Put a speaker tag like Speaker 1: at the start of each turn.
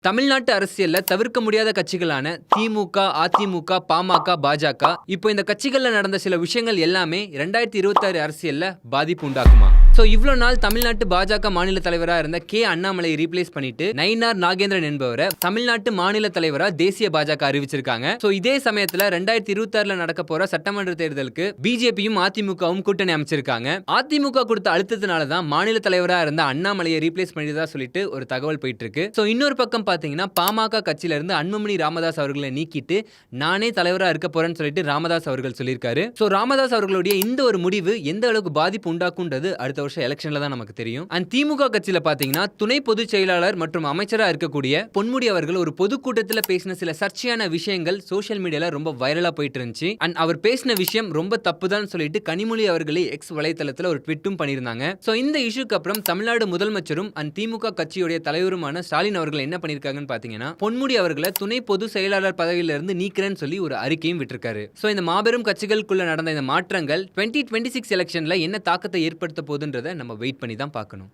Speaker 1: தமிழ்நாட்டு அரசியல்ல தவிர்க்க முடியாத கட்சிகளான திமுக, அதிமுக, பாமக, பாஜக இப்போ இந்த கட்சிகள்ல நடந்த சில விஷயங்கள் எல்லாமே 2026 அரசியல்ல பாதிப்பு உண்டாக்குமா? இவ்ளோ நாள் தமிழ்நாட்டு பாஜக மாநில தலைவரா இருந்த அண்ணாமலையை ரீப்ளேஸ் பண்ணிட்டு நயினார் நாகேந்திரன் என்பவரை தமிழ்நாட்டு மாநில தலைவரா தேசிய பாஜக அறிவிச்சிருக்காங்க. இதே சமயத்துல 2026ல நடக்க போற சட்டமன்ற தேர்தலுக்கு பிஜேபியும் அதிமுகவும் கூட்டணி அமைச்சிருக்காங்க. அதிமுக கொடுத்த அழுத்தத்தினால தான் மாநில தலைவரா இருந்த அண்ணாமலையை ரீப்ளேஸ் பண்ணிட்டதா சொல்லிட்டு ஒரு தகவல் போயிட்டு இருக்கு. இன்னொரு பக்கம் பாத்தீங்கன்னா பாமக கட்சியில இருந்து அன்புமணி ராமதாஸ் அவர்களை நீக்கிட்டு நானே தலைவரா இருக்க போறேன்னு சொல்லிட்டு ராமதாஸ் அவர்கள் சொல்லியிருக்காரு. ராமதாஸ் அவர்களுடைய இந்த ஒரு முடிவு எந்த அளவுக்கு பாதிப்பு உண்டாக்குன்றது அடுத்த வருஷம் எலெக்ஷன்ல தான் நமக்கு தெரியும். அண்ட் திமுக கட்சியில பாத்தீங்கன்னா துணை பொதுச் செயலாளர் மற்றும் அமைச்சரா இருக்கக்கூடிய பொன்முடி அவர்கள் ஒரு பொதுக்கூட்டத்தில் பேசின சில சர்ச்சையான விஷயங்கள் சோஷியல் மீடியால ரொம்ப வைரலா போயிட்டு இருந்துச்சு. அண்ட் அவர் பேசின விஷயம் ரொம்ப தப்புதான் சொல்லிட்டு கனிமொழி அவர்களே எக்ஸ் வலைத்தளத்தில் ஒரு ட்வீட்டும் பண்ணியிருந்தாங்க. இந்த இஷ்யூக்கு அப்புறம் தமிழ்நாடு முதலமைச்சரும் அண்ட் திமுக கட்சியுடைய தலைவருமான ஸ்டாலின் அவர்கள் என்ன பண்ணிருக்காங்கன்னு பாத்தீங்கன்னா பொன்முடி அவர்களை துணை பொது செயலாளர் பதவியிலிருந்து நீக்கிறேன்னு சொல்லி ஒரு அறிக்கையும் விட்டிருக்காரு. இந்த மாபெரும் கட்சிகளுக்குள்ள நடந்த இந்த மாற்றங்கள் 2026 எலெக்ஷன்ல என்ன தாக்கத்தை ஏற்படுத்த போகுதுன்றதை நம்ம வெயிட் பண்ணி தான் பார்க்கணும்.